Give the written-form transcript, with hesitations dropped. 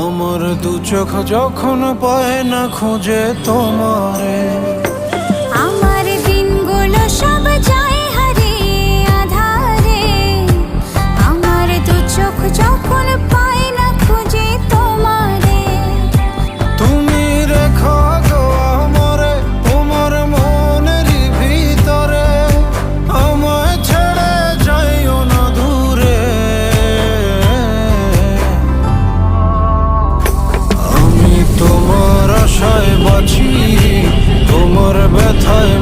আমার দু চোখ যখন পায় না খুঁজে তোমারে, আমার দিনগুলো সব যায় হারিয়ে আধারে। আমার দু চোখ যখন পায় না খুঁজে তোমারে, তুমি রেখো গো আমারে তোমার মনের ভিতরে, আমায় ছেড়ে যাইও না দূরে। আমি তোমার আশায় বাঁচি, তোমার ব্যথায়